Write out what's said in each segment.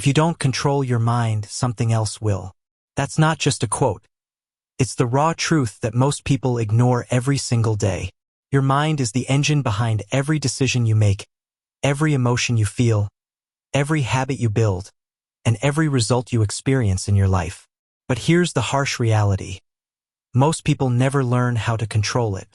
If you don't control your mind, something else will. That's not just a quote. It's the raw truth that most people ignore every single day. Your mind is the engine behind every decision you make, every emotion you feel, every habit you build, and every result you experience in your life. But here's the harsh reality. Most people never learn how to control it.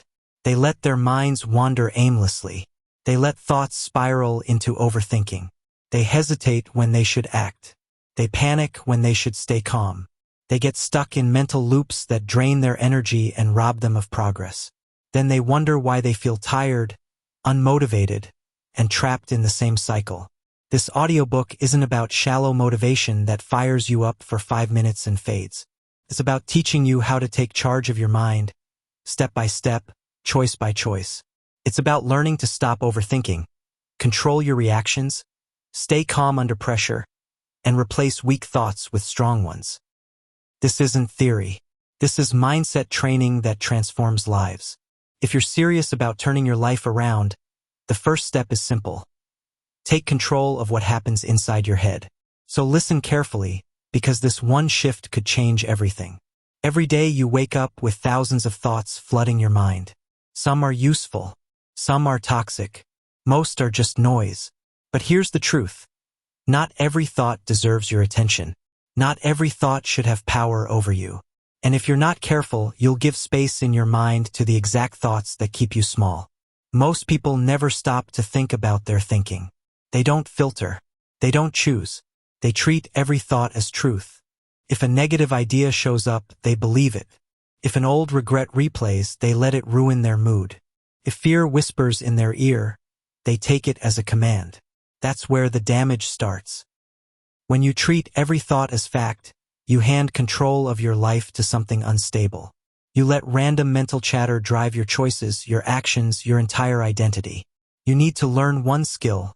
They let their minds wander aimlessly. They let thoughts spiral into overthinking. They hesitate when they should act. They panic when they should stay calm. They get stuck in mental loops that drain their energy and rob them of progress. Then they wonder why they feel tired, unmotivated, and trapped in the same cycle. This audiobook isn't about shallow motivation that fires you up for 5 minutes and fades. It's about teaching you how to take charge of your mind, step by step, choice by choice. It's about learning to stop overthinking, control your reactions, stay calm under pressure, and replace weak thoughts with strong ones. This isn't theory. This is mindset training that transforms lives. If you're serious about turning your life around, the first step is simple. Take control of what happens inside your head. So listen carefully, because this one shift could change everything. Every day you wake up with thousands of thoughts flooding your mind. Some are useful. Some are toxic. Most are just noise. But here's the truth. Not every thought deserves your attention. Not every thought should have power over you. And if you're not careful, you'll give space in your mind to the exact thoughts that keep you small. Most people never stop to think about their thinking. They don't filter. They don't choose. They treat every thought as truth. If a negative idea shows up, they believe it. If an old regret replays, they let it ruin their mood. If fear whispers in their ear, they take it as a command. That's where the damage starts. When you treat every thought as fact, you hand control of your life to something unstable. You let random mental chatter drive your choices, your actions, your entire identity. You need to learn one skill,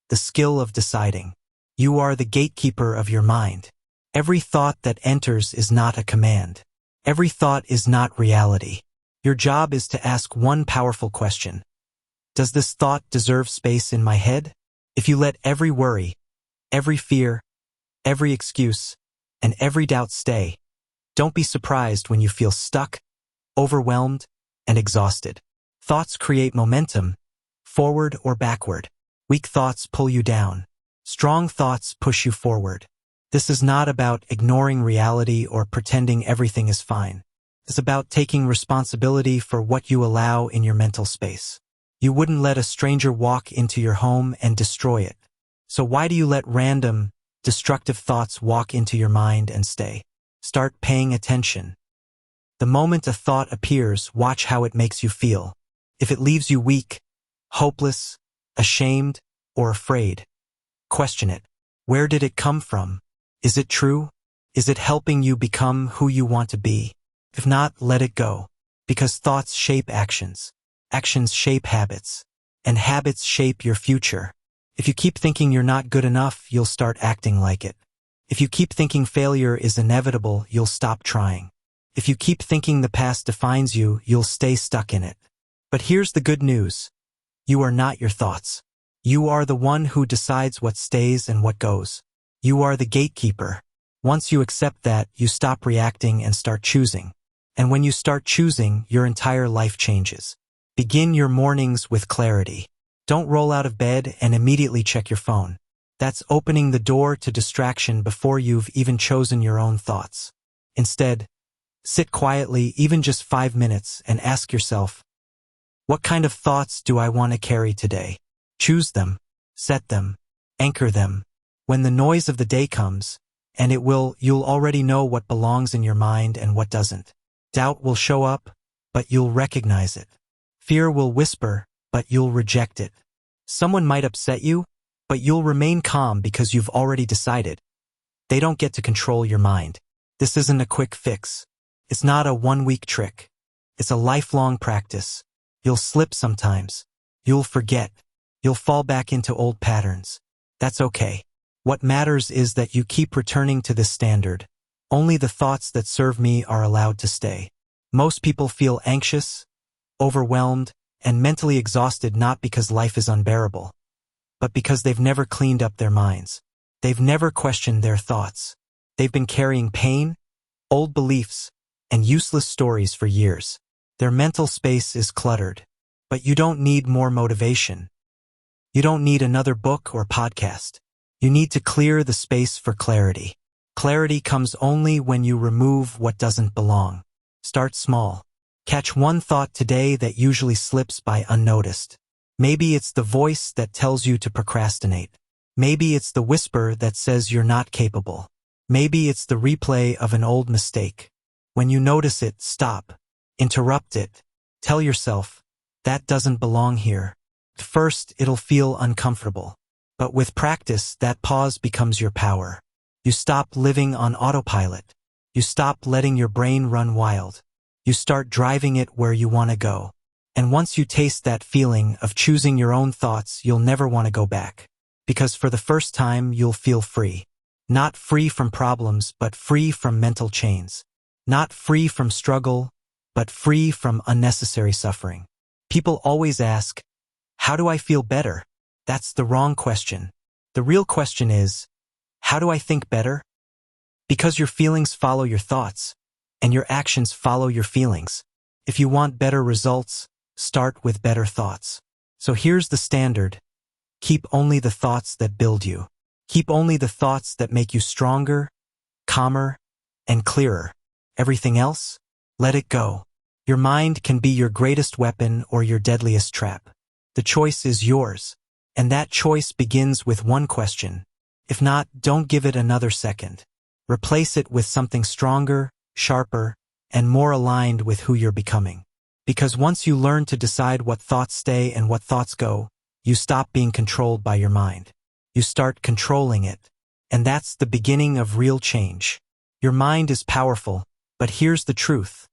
the skill of deciding. You are the gatekeeper of your mind. Every thought that enters is not a command. Every thought is not reality. Your job is to ask one powerful question. Does this thought deserve space in my head? If you let every worry, every fear, every excuse, and every doubt stay, don't be surprised when you feel stuck, overwhelmed, and exhausted. Thoughts create momentum, forward or backward. Weak thoughts pull you down. Strong thoughts push you forward. This is not about ignoring reality or pretending everything is fine. It's about taking responsibility for what you allow in your mental space. You wouldn't let a stranger walk into your home and destroy it. So why do you let random, destructive thoughts walk into your mind and stay? Start paying attention. The moment a thought appears, watch how it makes you feel. If it leaves you weak, hopeless, ashamed, or afraid, question it. Where did it come from? Is it true? Is it helping you become who you want to be? If not, let it go. Because thoughts shape actions. Actions shape habits. And habits shape your future. If you keep thinking you're not good enough, you'll start acting like it. If you keep thinking failure is inevitable, you'll stop trying. If you keep thinking the past defines you, you'll stay stuck in it. But here's the good news. You are not your thoughts. You are the one who decides what stays and what goes. You are the gatekeeper. Once you accept that, you stop reacting and start choosing. And when you start choosing, your entire life changes. Begin your mornings with clarity. Don't roll out of bed and immediately check your phone. That's opening the door to distraction before you've even chosen your own thoughts. Instead, sit quietly, even just 5 minutes, and ask yourself, what kind of thoughts do I want to carry today? Choose them, set them, anchor them. When the noise of the day comes, and it will, you'll already know what belongs in your mind and what doesn't. Doubt will show up, but you'll recognize it. Fear will whisper, but you'll reject it. Someone might upset you, but you'll remain calm because you've already decided. They don't get to control your mind. This isn't a quick fix. It's not a one-week trick. It's a lifelong practice. You'll slip sometimes. You'll forget. You'll fall back into old patterns. That's okay. What matters is that you keep returning to this standard. Only the thoughts that serve me are allowed to stay. Most people feel anxious, overwhelmed, and mentally exhausted not because life is unbearable, but because they've never cleaned up their minds. They've never questioned their thoughts. They've been carrying pain, old beliefs, and useless stories for years. Their mental space is cluttered. But you don't need more motivation. You don't need another book or podcast. You need to clear the space for clarity. Clarity comes only when you remove what doesn't belong. Start small. Catch one thought today that usually slips by unnoticed. Maybe it's the voice that tells you to procrastinate. Maybe it's the whisper that says you're not capable. Maybe it's the replay of an old mistake. When you notice it, stop. Interrupt it. Tell yourself, that doesn't belong here. At first, it'll feel uncomfortable. But with practice, that pause becomes your power. You stop living on autopilot. You stop letting your brain run wild. You start driving it where you want to go. And once you taste that feeling of choosing your own thoughts, you'll never want to go back. Because for the first time, you'll feel free. Not free from problems, but free from mental chains. Not free from struggle, but free from unnecessary suffering. People always ask, how do I feel better? That's the wrong question. The real question is, how do I think better? Because your feelings follow your thoughts, and your actions follow your feelings. If you want better results, start with better thoughts. So here's the standard. Keep only the thoughts that build you. Keep only the thoughts that make you stronger, calmer, and clearer. Everything else, let it go. Your mind can be your greatest weapon or your deadliest trap. The choice is yours, and that choice begins with one question. If not, don't give it another second. Replace it with something stronger, sharper, and more aligned with who you're becoming. Because once you learn to decide what thoughts stay and what thoughts go, you stop being controlled by your mind. You start controlling it. And that's the beginning of real change. Your mind is powerful, but here's the truth.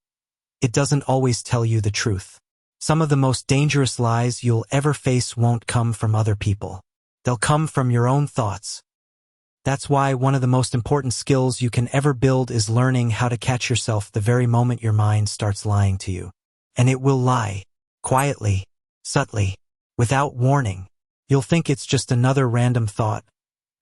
It doesn't always tell you the truth. Some of the most dangerous lies you'll ever face won't come from other people. They'll come from your own thoughts. That's why one of the most important skills you can ever build is learning how to catch yourself the very moment your mind starts lying to you. And it will lie. Quietly. Subtly. Without warning. You'll think it's just another random thought.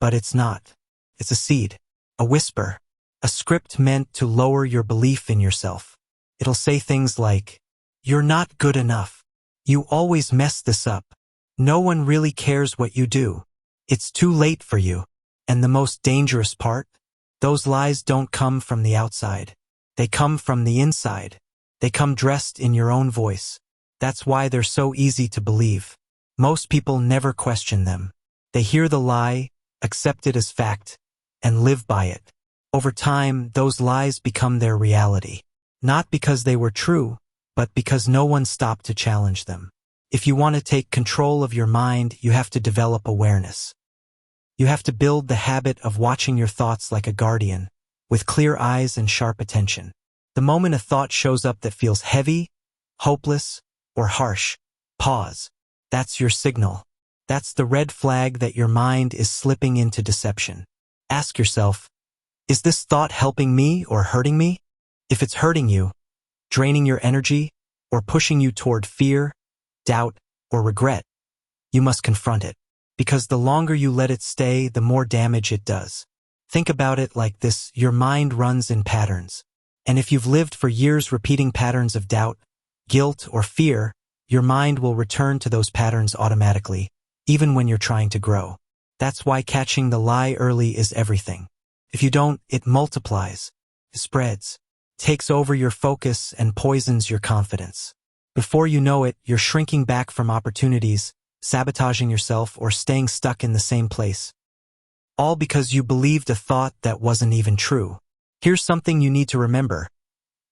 But it's not. It's a seed. A whisper. A script meant to lower your belief in yourself. It'll say things like, you're not good enough. You always mess this up. No one really cares what you do. It's too late for you. And the most dangerous part? Those lies don't come from the outside. They come from the inside. They come dressed in your own voice. That's why they're so easy to believe. Most people never question them. They hear the lie, accept it as fact, and live by it. Over time, those lies become their reality. Not because they were true, but because no one stopped to challenge them. If you want to take control of your mind, you have to develop awareness. You have to build the habit of watching your thoughts like a guardian, with clear eyes and sharp attention. The moment a thought shows up that feels heavy, hopeless, or harsh, pause. That's your signal. That's the red flag that your mind is slipping into deception. Ask yourself, is this thought helping me or hurting me? If it's hurting you, draining your energy, or pushing you toward fear, doubt, or regret, you must confront it. Because the longer you let it stay, the more damage it does. Think about it like this: your mind runs in patterns. And if you've lived for years repeating patterns of doubt, guilt, or fear, your mind will return to those patterns automatically, even when you're trying to grow. That's why catching the lie early is everything. If you don't, it multiplies, spreads, takes over your focus, and poisons your confidence. Before you know it, you're shrinking back from opportunities, sabotaging yourself, or staying stuck in the same place. All because you believed a thought that wasn't even true. Here's something you need to remember.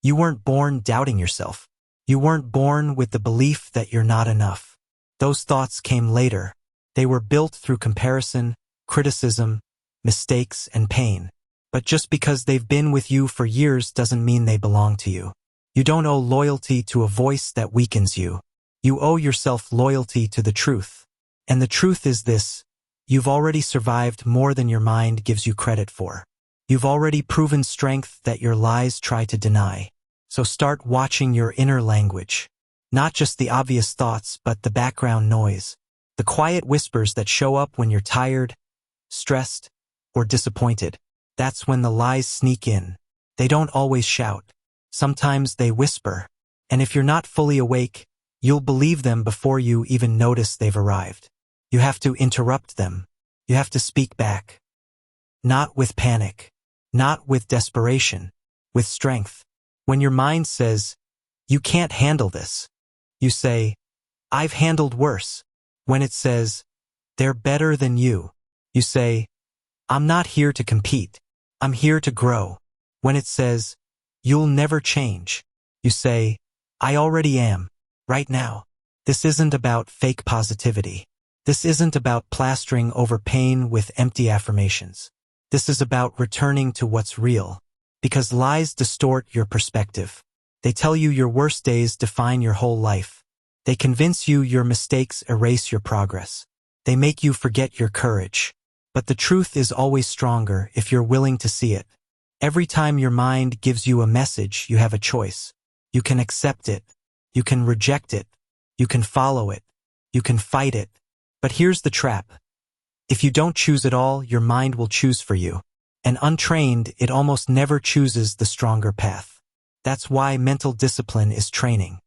You weren't born doubting yourself. You weren't born with the belief that you're not enough. Those thoughts came later. They were built through comparison, criticism, mistakes, and pain. But just because they've been with you for years doesn't mean they belong to you. You don't owe loyalty to a voice that weakens you. You owe yourself loyalty to the truth. And the truth is this: you've already survived more than your mind gives you credit for. You've already proven strength that your lies try to deny. So start watching your inner language. Not just the obvious thoughts, but the background noise. The quiet whispers that show up when you're tired, stressed, or disappointed. That's when the lies sneak in. They don't always shout. Sometimes they whisper. And if you're not fully awake, you'll believe them before you even notice they've arrived. You have to interrupt them. You have to speak back. Not with panic. Not with desperation. With strength. When your mind says, "You can't handle this," you say, "I've handled worse." When it says, "They're better than you," you say, "I'm not here to compete. I'm here to grow." When it says, "You'll never change," you say, "I already am, right now." This isn't about fake positivity. This isn't about plastering over pain with empty affirmations. This is about returning to what's real. Because lies distort your perspective. They tell you your worst days define your whole life. They convince you your mistakes erase your progress. They make you forget your courage. But the truth is always stronger if you're willing to see it. Every time your mind gives you a message, you have a choice. You can accept it. You can reject it. You can follow it. You can fight it. But here's the trap. If you don't choose at all, your mind will choose for you. And untrained, it almost never chooses the stronger path. That's why mental discipline is training.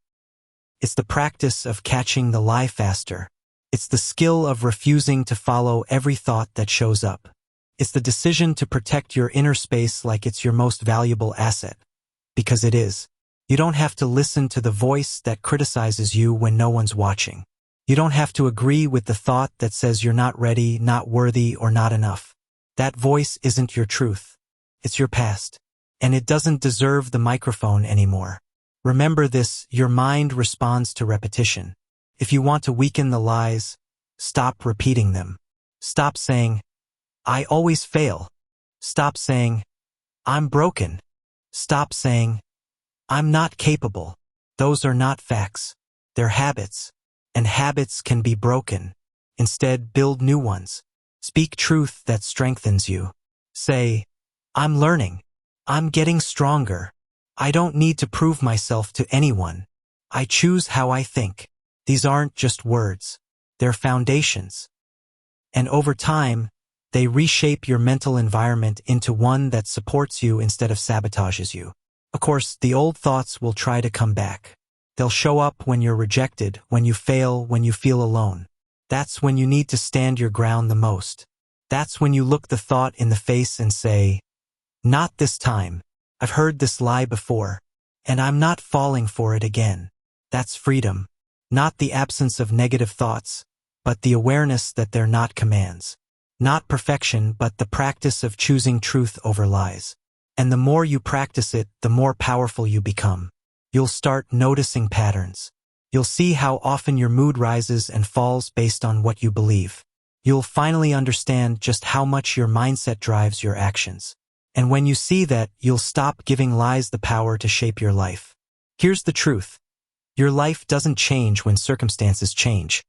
It's the practice of catching the lie faster. It's the skill of refusing to follow every thought that shows up. It's the decision to protect your inner space like it's your most valuable asset. Because it is. You don't have to listen to the voice that criticizes you when no one's watching. You don't have to agree with the thought that says you're not ready, not worthy, or not enough. That voice isn't your truth. It's your past. And it doesn't deserve the microphone anymore. Remember this, your mind responds to repetition. If you want to weaken the lies, stop repeating them. Stop saying, "I always fail." Stop saying, "I'm broken." Stop saying, "I'm not capable." Those are not facts. They're habits. And habits can be broken. Instead, build new ones. Speak truth that strengthens you. Say, "I'm learning. I'm getting stronger. I don't need to prove myself to anyone. I choose how I think." These aren't just words. They're foundations. And over time, they reshape your mental environment into one that supports you instead of sabotages you. Of course, the old thoughts will try to come back. They'll show up when you're rejected, when you fail, when you feel alone. That's when you need to stand your ground the most. That's when you look the thought in the face and say, "Not this time. I've heard this lie before, and I'm not falling for it again." That's freedom. Not the absence of negative thoughts, but the awareness that they're not commands. Not perfection, but the practice of choosing truth over lies. And the more you practice it, the more powerful you become. You'll start noticing patterns. You'll see how often your mood rises and falls based on what you believe. You'll finally understand just how much your mindset drives your actions. And when you see that, you'll stop giving lies the power to shape your life. Here's the truth. Your life doesn't change when circumstances change.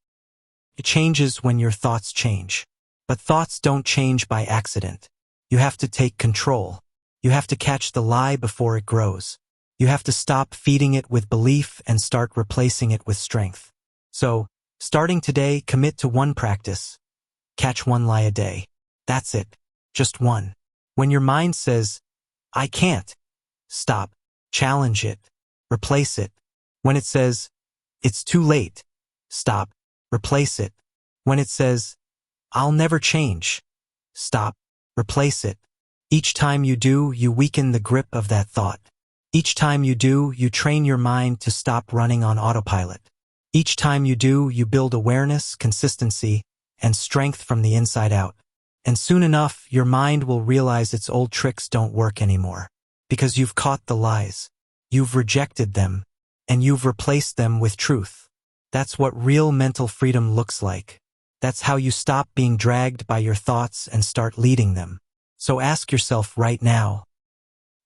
It changes when your thoughts change. But thoughts don't change by accident. You have to take control. You have to catch the lie before it grows. You have to stop feeding it with belief and start replacing it with strength. So, starting today, commit to one practice. Catch one lie a day. That's it. Just one. When your mind says, "I can't," stop. Challenge it. Replace it. When it says, "It's too late," stop. Replace it. When it says, "I'll never change," stop. Replace it. Each time you do, you weaken the grip of that thought. Each time you do, you train your mind to stop running on autopilot. Each time you do, you build awareness, consistency, and strength from the inside out. And soon enough, your mind will realize its old tricks don't work anymore. Because you've caught the lies. You've rejected them. And you've replaced them with truth. That's what real mental freedom looks like. That's how you stop being dragged by your thoughts and start leading them. So ask yourself right now,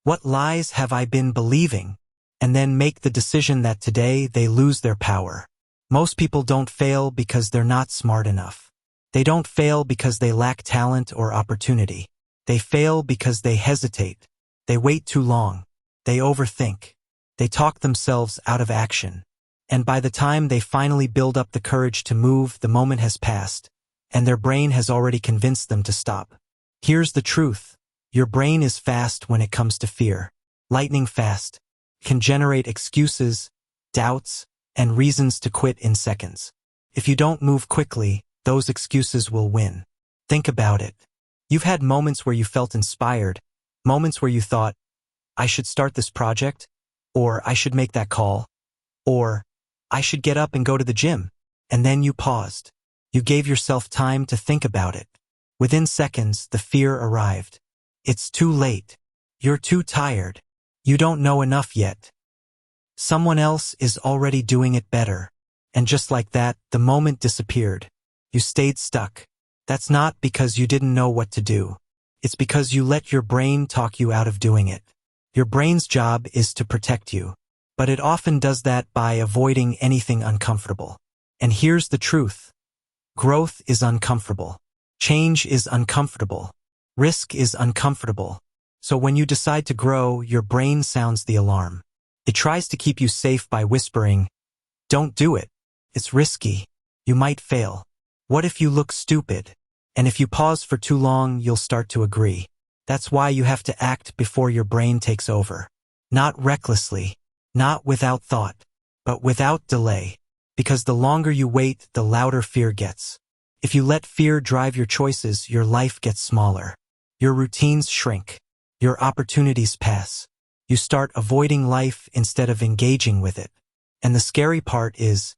what lies have I been believing? And then make the decision that today they lose their power. Most people don't fail because they're not smart enough. They don't fail because they lack talent or opportunity. They fail because they hesitate. They wait too long. They overthink. They talk themselves out of action. And by the time they finally build up the courage to move, the moment has passed, and their brain has already convinced them to stop. Here's the truth. Your brain is fast when it comes to fear. Lightning fast. Can generate excuses, doubts, and reasons to quit in seconds. If you don't move quickly, those excuses will win. Think about it. You've had moments where you felt inspired, moments where you thought, I should start this project, or I should make that call, or I should get up and go to the gym. And then you paused. You gave yourself time to think about it. Within seconds, the fear arrived. It's too late. You're too tired. You don't know enough yet. Someone else is already doing it better. And just like that, the moment disappeared. You stayed stuck. That's not because you didn't know what to do. It's because you let your brain talk you out of doing it. Your brain's job is to protect you, but it often does that by avoiding anything uncomfortable. And here's the truth. Growth is uncomfortable. Change is uncomfortable. Risk is uncomfortable. So when you decide to grow, your brain sounds the alarm. It tries to keep you safe by whispering, don't do it. It's risky. You might fail. What if you look stupid? And if you pause for too long, you'll start to agree. That's why you have to act before your brain takes over. Not recklessly, not without thought, but without delay. Because the longer you wait, the louder fear gets. If you let fear drive your choices, your life gets smaller. Your routines shrink. Your opportunities pass. You start avoiding life instead of engaging with it. And the scary part is,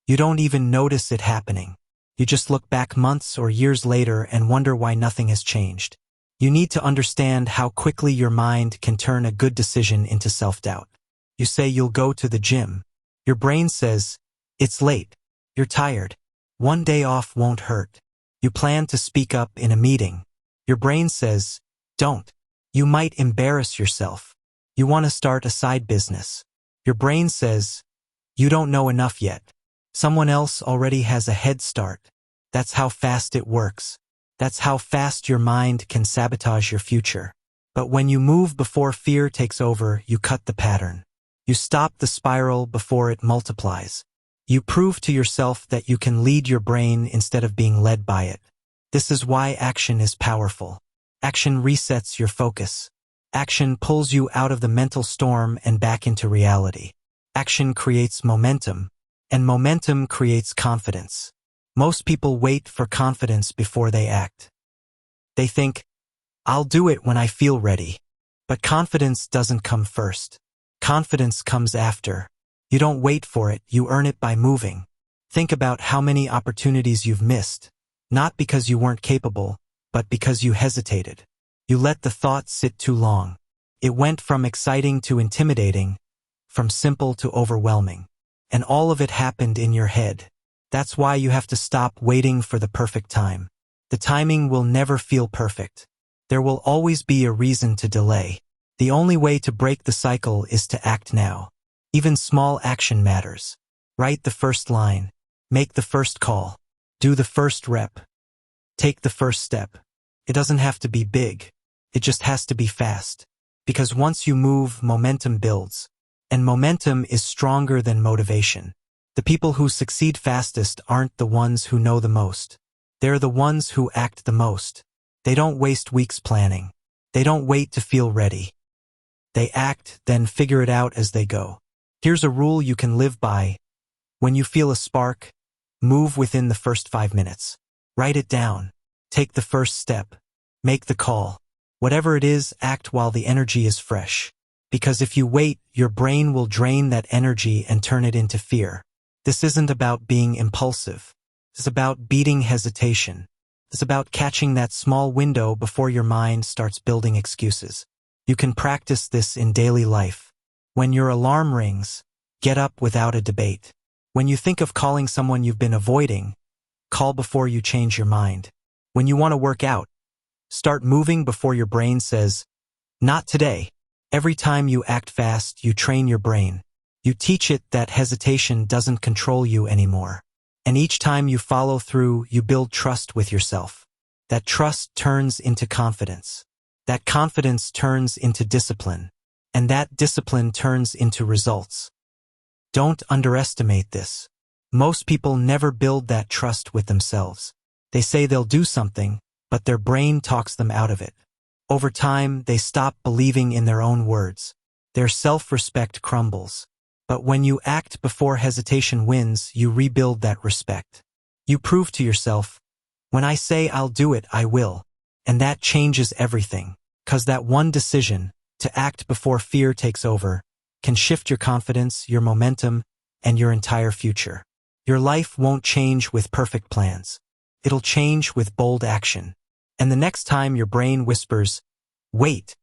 you don't even notice it happening. You just look back months or years later and wonder why nothing has changed. You need to understand how quickly your mind can turn a good decision into self-doubt. You say you'll go to the gym. Your brain says, it's late. You're tired. One day off won't hurt. You plan to speak up in a meeting. Your brain says, don't. You might embarrass yourself. You want to start a side business. Your brain says, you don't know enough yet. Someone else already has a head start. That's how fast it works. That's how fast your mind can sabotage your future. But when you move before fear takes over, you cut the pattern. You stop the spiral before it multiplies. You prove to yourself that you can lead your brain instead of being led by it. This is why action is powerful. Action resets your focus. Action pulls you out of the mental storm and back into reality. Action creates momentum, and momentum creates confidence. Most people wait for confidence before they act. They think, I'll do it when I feel ready. But confidence doesn't come first. Confidence comes after. You don't wait for it, you earn it by moving. Think about how many opportunities you've missed, not because you weren't capable, but because you hesitated. You let the thought sit too long. It went from exciting to intimidating, from simple to overwhelming. And all of it happened in your head. That's why you have to stop waiting for the perfect time. The timing will never feel perfect. There will always be a reason to delay. The only way to break the cycle is to act now. Even small action matters. Write the first line. Make the first call. Do the first rep. Take the first step. It doesn't have to be big. It just has to be fast. Because once you move, momentum builds. And momentum is stronger than motivation. The people who succeed fastest aren't the ones who know the most. They're the ones who act the most. They don't waste weeks planning. They don't wait to feel ready. They act, then figure it out as they go. Here's a rule you can live by. When you feel a spark, move within the first 5 minutes. Write it down. Take the first step. Make the call. Whatever it is, act while the energy is fresh. Because if you wait, your brain will drain that energy and turn it into fear. This isn't about being impulsive. It's about beating hesitation. It's about catching that small window before your mind starts building excuses. You can practice this in daily life. When your alarm rings, get up without a debate. When you think of calling someone you've been avoiding, call before you change your mind. When you want to work out, start moving before your brain says, not today. Every time you act fast, you train your brain. You teach it that hesitation doesn't control you anymore. And each time you follow through, you build trust with yourself. That trust turns into confidence. That confidence turns into discipline. And that discipline turns into results. Don't underestimate this. Most people never build that trust with themselves. They say they'll do something, but their brain talks them out of it. Over time, they stop believing in their own words. Their self-respect crumbles. But when you act before hesitation wins, you rebuild that respect. You prove to yourself, when I say I'll do it, I will. And that changes everything. 'Cause that one decision, to act before fear takes over, can shift your confidence, your momentum, and your entire future. Your life won't change with perfect plans. It'll change with bold action. And the next time your brain whispers, wait,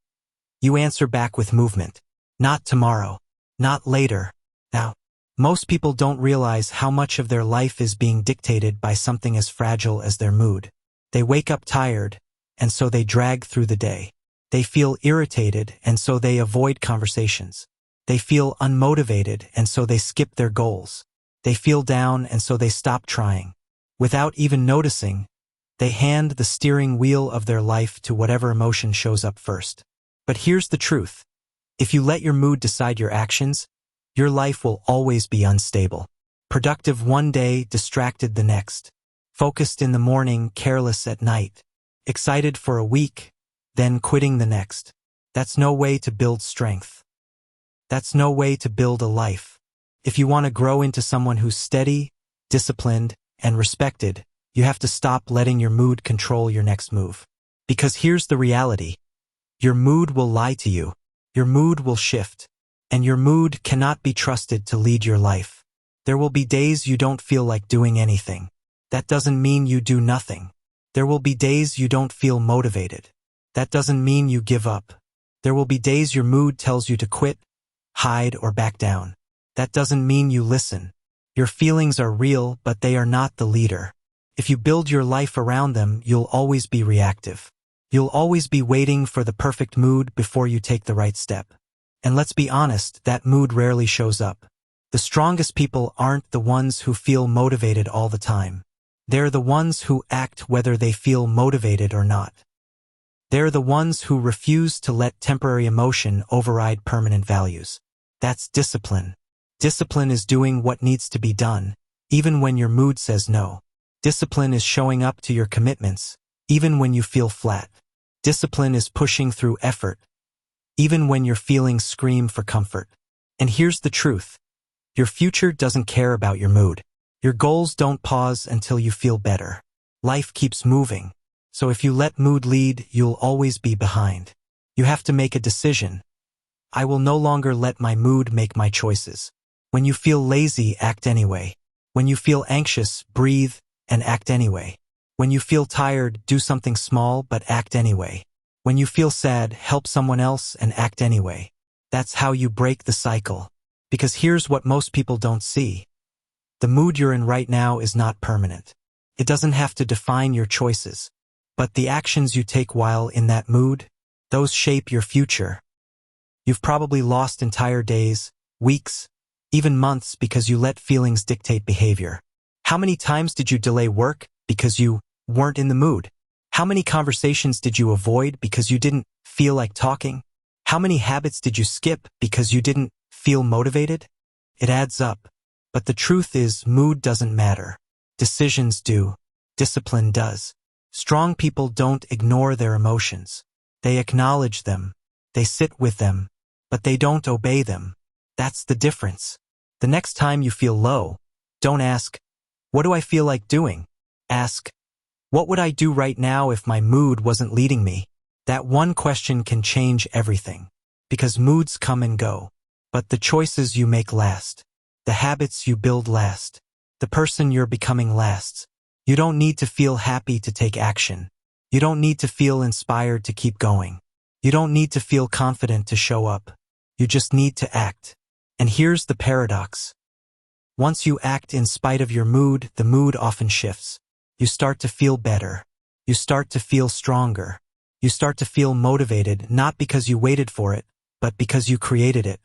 you answer back with movement. Not tomorrow. Not later. Now. Most people don't realize how much of their life is being dictated by something as fragile as their mood. They wake up tired, and so they drag through the day. They feel irritated, and so they avoid conversations. They feel unmotivated, and so they skip their goals. They feel down, and so they stop trying. Without even noticing, they hand the steering wheel of their life to whatever emotion shows up first. But here's the truth. If you let your mood decide your actions, your life will always be unstable. Productive one day, distracted the next. Focused in the morning, careless at night. Excited for a week, then quitting the next. That's no way to build strength. That's no way to build a life. If you want to grow into someone who's steady, disciplined, and respected, you have to stop letting your mood control your next move. Because here's the reality. Your mood will lie to you. Your mood will shift. And your mood cannot be trusted to lead your life. There will be days you don't feel like doing anything. That doesn't mean you do nothing. There will be days you don't feel motivated. That doesn't mean you give up. There will be days your mood tells you to quit, hide, or back down. That doesn't mean you listen. Your feelings are real, but they are not the leader. If you build your life around them, you'll always be reactive. You'll always be waiting for the perfect mood before you take the right step. And let's be honest, that mood rarely shows up. The strongest people aren't the ones who feel motivated all the time. They're the ones who act whether they feel motivated or not. They're the ones who refuse to let temporary emotion override permanent values. That's discipline. Discipline is doing what needs to be done, even when your mood says no. Discipline is showing up to your commitments, even when you feel flat. Discipline is pushing through effort, even when your feelings scream for comfort. And here's the truth. Your future doesn't care about your mood. Your goals don't pause until you feel better. Life keeps moving. So if you let mood lead, you'll always be behind. You have to make a decision. I will no longer let my mood make my choices. When you feel lazy, act anyway. When you feel anxious, breathe and act anyway. When you feel tired, do something small but act anyway. When you feel sad, help someone else and act anyway. That's how you break the cycle. Because here's what most people don't see. The mood you're in right now is not permanent. It doesn't have to define your choices. But the actions you take while in that mood, those shape your future. You've probably lost entire days, weeks, even months because you let feelings dictate behavior. How many times did you delay work because you weren't in the mood? How many conversations did you avoid because you didn't feel like talking? How many habits did you skip because you didn't feel motivated? It adds up. But the truth is, mood doesn't matter. Decisions do. Discipline does. Strong people don't ignore their emotions. They acknowledge them. They sit with them. But they don't obey them. That's the difference. The next time you feel low, don't ask, what do I feel like doing? Ask, what would I do right now if my mood wasn't leading me? That one question can change everything. Because moods come and go. But the choices you make last. The habits you build last. The person you're becoming lasts. You don't need to feel happy to take action. You don't need to feel inspired to keep going. You don't need to feel confident to show up. You just need to act. And here's the paradox. Once you act in spite of your mood, the mood often shifts. You start to feel better. You start to feel stronger. You start to feel motivated, not because you waited for it, but because you created it.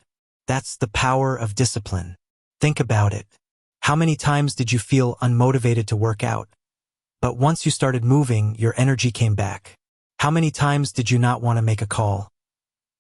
That's the power of discipline. Think about it. How many times did you feel unmotivated to work out? But once you started moving, your energy came back. How many times did you not want to make a call?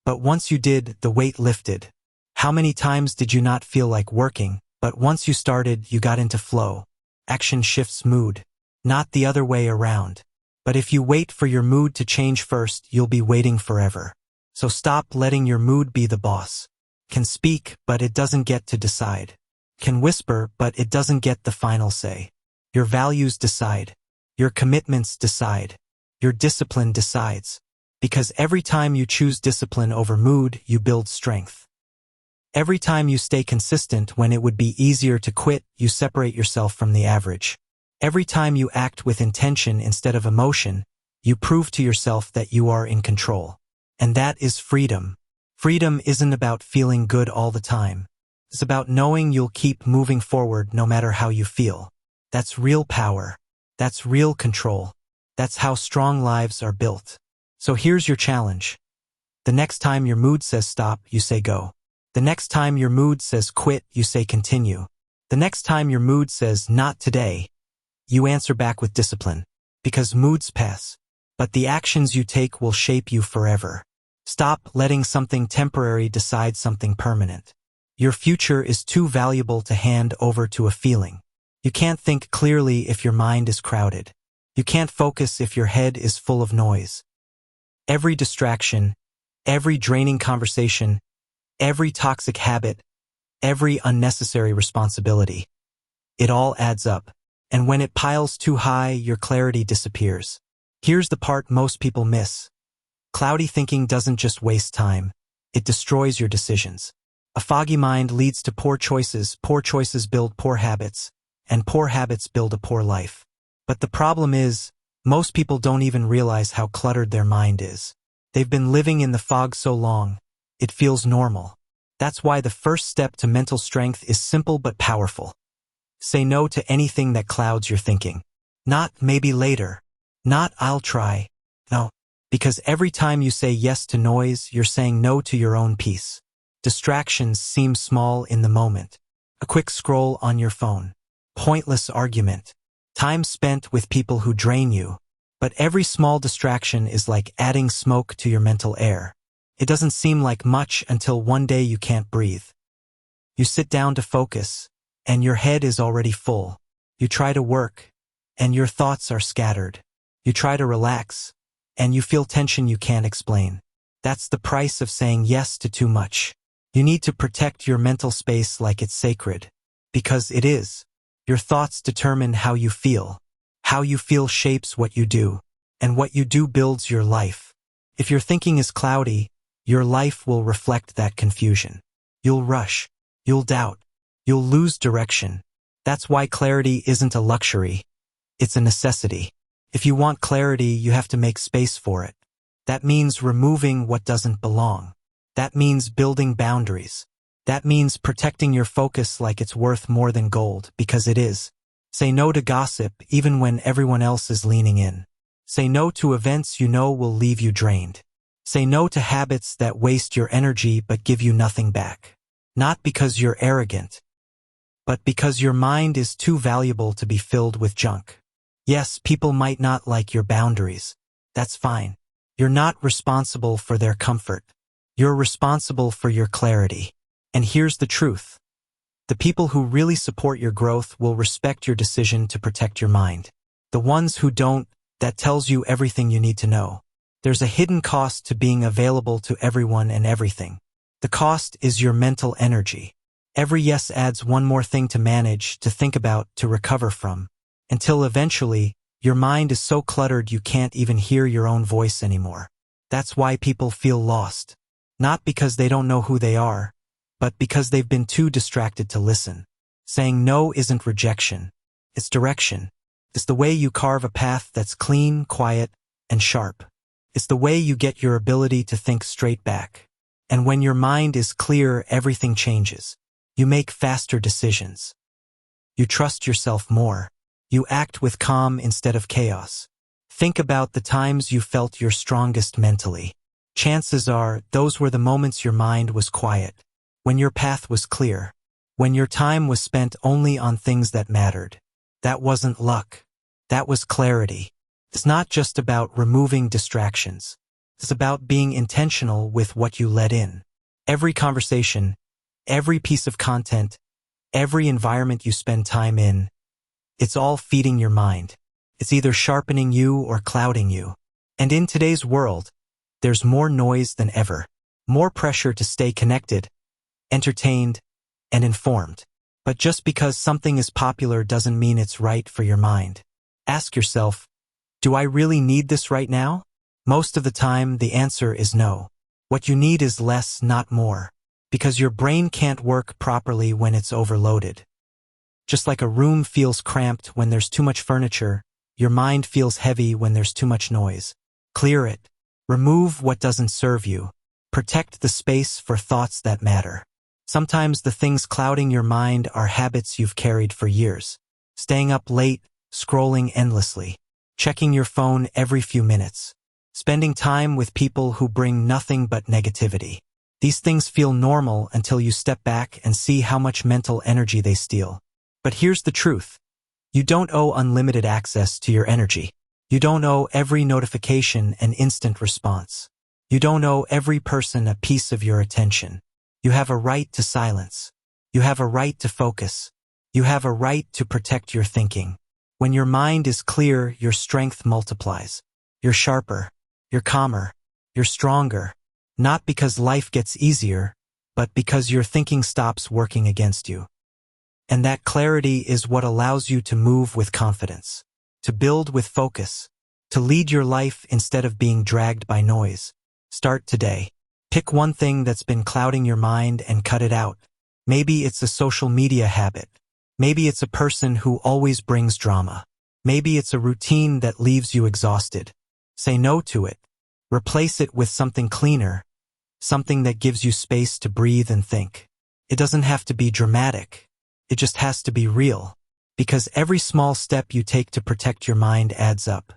But once you did, the weight lifted. How many times did you not feel like working? But once you started, you got into flow. Action shifts mood. Not the other way around. But if you wait for your mood to change first, you'll be waiting forever. So stop letting your mood be the boss. Can speak, but it doesn't get to decide. Can whisper, but it doesn't get the final say. Your values decide. Your commitments decide. Your discipline decides. Because every time you choose discipline over mood, you build strength. Every time you stay consistent when it would be easier to quit, you separate yourself from the average. Every time you act with intention instead of emotion, you prove to yourself that you are in control. And that is freedom. Freedom isn't about feeling good all the time. It's about knowing you'll keep moving forward no matter how you feel. That's real power. That's real control. That's how strong lives are built. So here's your challenge. The next time your mood says stop, you say go. The next time your mood says quit, you say continue. The next time your mood says not today, you answer back with discipline. Because moods pass, but the actions you take will shape you forever. Stop letting something temporary decide something permanent. Your future is too valuable to hand over to a feeling. You can't think clearly if your mind is crowded. You can't focus if your head is full of noise. Every distraction, every draining conversation, every toxic habit, every unnecessary responsibility, it all adds up. And when it piles too high, your clarity disappears. Here's the part most people miss. Cloudy thinking doesn't just waste time. It destroys your decisions. A foggy mind leads to poor choices build poor habits, and poor habits build a poor life. But the problem is, most people don't even realize how cluttered their mind is. They've been living in the fog so long, it feels normal. That's why the first step to mental strength is simple but powerful. Say no to anything that clouds your thinking. Not maybe later. Not I'll try. No. Because every time you say yes to noise, you're saying no to your own peace. Distractions seem small in the moment. A quick scroll on your phone. Pointless argument. Time spent with people who drain you. But every small distraction is like adding smoke to your mental air. It doesn't seem like much until one day you can't breathe. You sit down to focus, and your head is already full. You try to work, and your thoughts are scattered. You try to relax, and you feel tension you can't explain. That's the price of saying yes to too much. You need to protect your mental space like it's sacred. Because it is. Your thoughts determine how you feel. How you feel shapes what you do. And what you do builds your life. If your thinking is cloudy, your life will reflect that confusion. You'll rush. You'll doubt. You'll lose direction. That's why clarity isn't a luxury. It's a necessity. If you want clarity, you have to make space for it. That means removing what doesn't belong. That means building boundaries. That means protecting your focus like it's worth more than gold, because it is. Say no to gossip even when everyone else is leaning in. Say no to events you know will leave you drained. Say no to habits that waste your energy but give you nothing back. Not because you're arrogant, but because your mind is too valuable to be filled with junk. Yes, people might not like your boundaries. That's fine. You're not responsible for their comfort. You're responsible for your clarity. And here's the truth. The people who really support your growth will respect your decision to protect your mind. The ones who don't, that tells you everything you need to know. There's a hidden cost to being available to everyone and everything. The cost is your mental energy. Every yes adds one more thing to manage, to think about, to recover from. Until eventually, your mind is so cluttered you can't even hear your own voice anymore. That's why people feel lost. Not because they don't know who they are, but because they've been too distracted to listen. Saying no isn't rejection. It's direction. It's the way you carve a path that's clean, quiet, and sharp. It's the way you get your ability to think straight back. And when your mind is clear, everything changes. You make faster decisions. You trust yourself more. You act with calm instead of chaos. Think about the times you felt your strongest mentally. Chances are, those were the moments your mind was quiet. When your path was clear. When your time was spent only on things that mattered. That wasn't luck. That was clarity. It's not just about removing distractions. It's about being intentional with what you let in. Every conversation, every piece of content, every environment you spend time in, it's all feeding your mind. It's either sharpening you or clouding you. And in today's world, there's more noise than ever, more pressure to stay connected, entertained, and informed. But just because something is popular doesn't mean it's right for your mind. Ask yourself, do I really need this right now? Most of the time, the answer is no. What you need is less, not more. Because your brain can't work properly when it's overloaded. Just like a room feels cramped when there's too much furniture, your mind feels heavy when there's too much noise. Clear it. Remove what doesn't serve you. Protect the space for thoughts that matter. Sometimes the things clouding your mind are habits you've carried for years. Staying up late, scrolling endlessly, checking your phone every few minutes, spending time with people who bring nothing but negativity. These things feel normal until you step back and see how much mental energy they steal. But here's the truth. You don't owe unlimited access to your energy. You don't owe every notification an instant response. You don't owe every person a piece of your attention. You have a right to silence. You have a right to focus. You have a right to protect your thinking. When your mind is clear, your strength multiplies. You're sharper. You're calmer. You're stronger. Not because life gets easier, but because your thinking stops working against you. And that clarity is what allows you to move with confidence, to build with focus, to lead your life instead of being dragged by noise. Start today. Pick one thing that's been clouding your mind and cut it out. Maybe it's a social media habit. Maybe it's a person who always brings drama. Maybe it's a routine that leaves you exhausted. Say no to it. Replace it with something cleaner, something that gives you space to breathe and think. It doesn't have to be dramatic. It just has to be real. Because every small step you take to protect your mind adds up.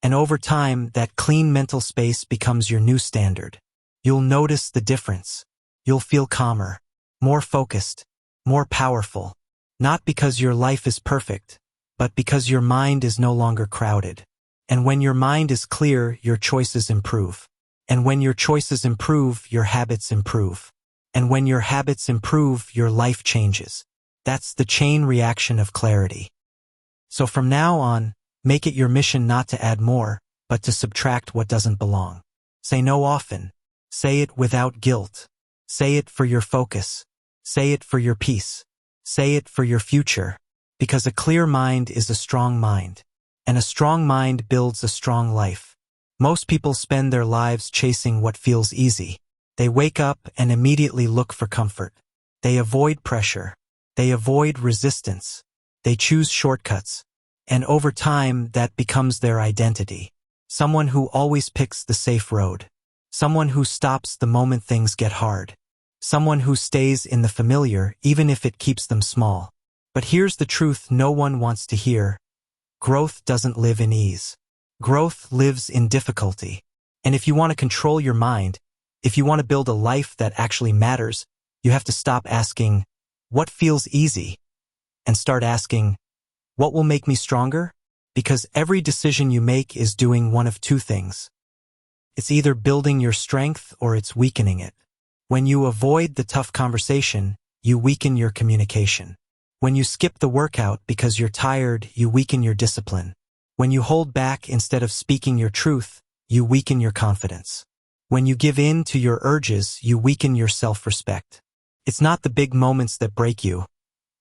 And over time, that clean mental space becomes your new standard. You'll notice the difference. You'll feel calmer, more focused, more powerful. Not because your life is perfect, but because your mind is no longer crowded. And when your mind is clear, your choices improve. And when your choices improve, your habits improve. And when your habits improve, your life changes. That's the chain reaction of clarity. So from now on, make it your mission not to add more, but to subtract what doesn't belong. Say no often. Say it without guilt. Say it for your focus. Say it for your peace. Say it for your future. Because a clear mind is a strong mind. And a strong mind builds a strong life. Most people spend their lives chasing what feels easy. They wake up and immediately look for comfort. They avoid pressure. They avoid resistance. They choose shortcuts. And over time, that becomes their identity. Someone who always picks the safe road. Someone who stops the moment things get hard. Someone who stays in the familiar even if it keeps them small. But here's the truth no one wants to hear. Growth doesn't live in ease. Growth lives in difficulty. And if you want to control your mind, if you want to build a life that actually matters, you have to stop asking, what feels easy? And start asking, what will make me stronger? Because every decision you make is doing one of two things. It's either building your strength or it's weakening it. When you avoid the tough conversation, you weaken your communication. When you skip the workout because you're tired, you weaken your discipline. When you hold back instead of speaking your truth, you weaken your confidence. When you give in to your urges, you weaken your self-respect. It's not the big moments that break you.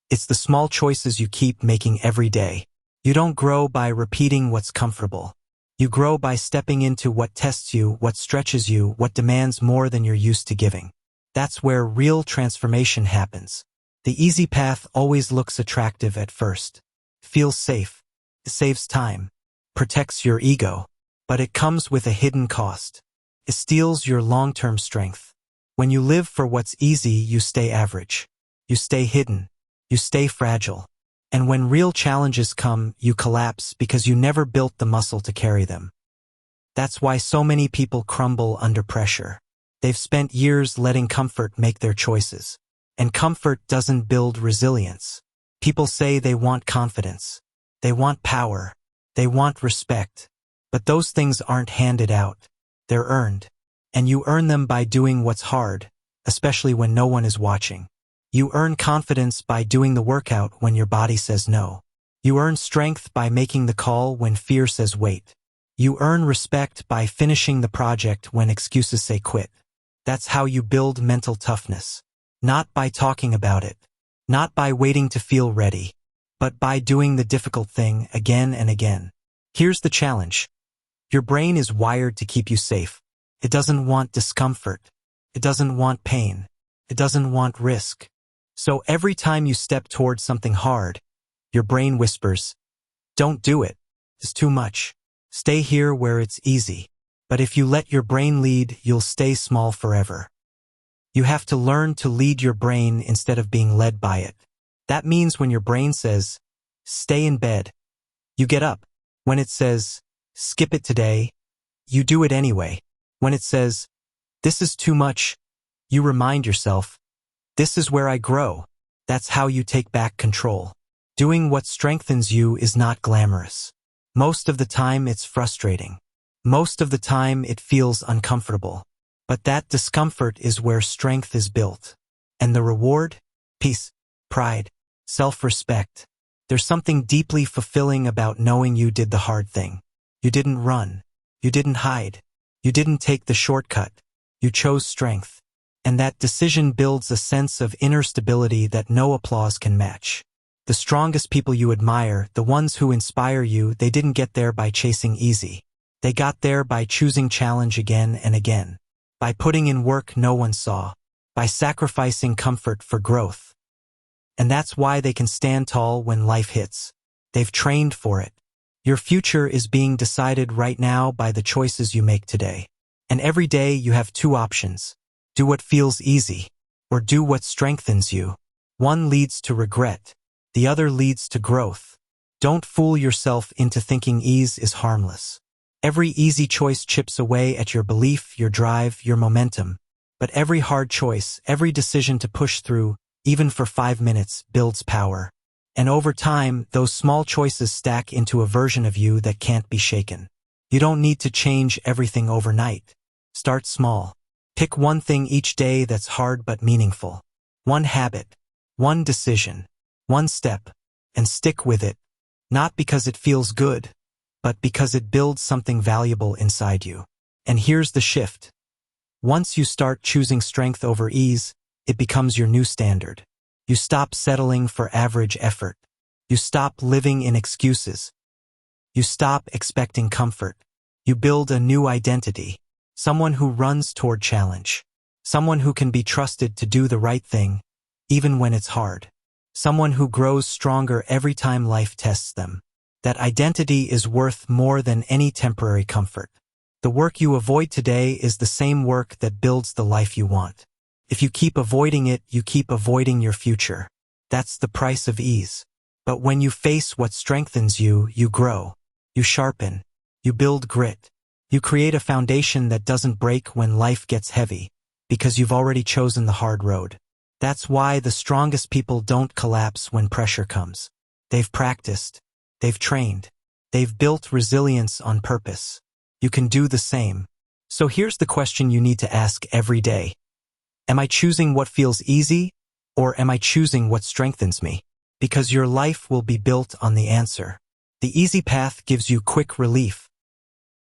It's the small choices you keep making every day. You don't grow by repeating what's comfortable. You grow by stepping into what tests you, what stretches you, what demands more than you're used to giving. That's where real transformation happens. The easy path always looks attractive at first. Feels safe. It saves time. Protects your ego. But it comes with a hidden cost. It steals your long-term strength. When you live for what's easy, you stay average. You stay hidden. You stay fragile. And when real challenges come, you collapse because you never built the muscle to carry them. That's why so many people crumble under pressure. They've spent years letting comfort make their choices. And comfort doesn't build resilience. People say they want confidence. They want power. They want respect. But those things aren't handed out. They're earned. And you earn them by doing what's hard, especially when no one is watching. You earn confidence by doing the workout when your body says no. You earn strength by making the call when fear says wait. You earn respect by finishing the project when excuses say quit. That's how you build mental toughness. Not by talking about it. Not by waiting to feel ready. But by doing the difficult thing again and again. Here's the challenge. Your brain is wired to keep you safe. It doesn't want discomfort. It doesn't want pain. It doesn't want risk. So every time you step towards something hard, your brain whispers, "Don't do it. It's too much. Stay here where it's easy." But if you let your brain lead, you'll stay small forever. You have to learn to lead your brain instead of being led by it. That means when your brain says, "Stay in bed," you get up. When it says, "Skip it today," you do it anyway. When it says, "This is too much," you remind yourself, "This is where I grow." That's how you take back control. Doing what strengthens you is not glamorous. Most of the time it's frustrating. Most of the time it feels uncomfortable. But that discomfort is where strength is built. And the reward? Peace, pride, self-respect. There's something deeply fulfilling about knowing you did the hard thing. You didn't run. You didn't hide. You didn't take the shortcut. You chose strength. And that decision builds a sense of inner stability that no applause can match. The strongest people you admire, the ones who inspire you, they didn't get there by chasing easy. They got there by choosing challenge again and again. By putting in work no one saw. By sacrificing comfort for growth. And that's why they can stand tall when life hits. They've trained for it. Your future is being decided right now by the choices you make today. And every day you have two options. Do what feels easy, or do what strengthens you. One leads to regret. The other leads to growth. Don't fool yourself into thinking ease is harmless. Every easy choice chips away at your belief, your drive, your momentum. But every hard choice, every decision to push through, even for 5 minutes, builds power. And over time, those small choices stack into a version of you that can't be shaken. You don't need to change everything overnight. Start small. Pick one thing each day that's hard but meaningful. One habit. One decision. One step. And stick with it. Not because it feels good, but because it builds something valuable inside you. And here's the shift. Once you start choosing strength over ease, it becomes your new standard. You stop settling for average effort. You stop living in excuses. You stop expecting comfort. You build a new identity. Someone who runs toward challenge. Someone who can be trusted to do the right thing, even when it's hard. Someone who grows stronger every time life tests them. That identity is worth more than any temporary comfort. The work you avoid today is the same work that builds the life you want. If you keep avoiding it, you keep avoiding your future. That's the price of ease. But when you face what strengthens you, you grow. You sharpen. You build grit. You create a foundation that doesn't break when life gets heavy, because you've already chosen the hard road. That's why the strongest people don't collapse when pressure comes. They've practiced. They've trained. They've built resilience on purpose. You can do the same. So here's the question you need to ask every day. Am I choosing what feels easy, or am I choosing what strengthens me? Because your life will be built on the answer. The easy path gives you quick relief,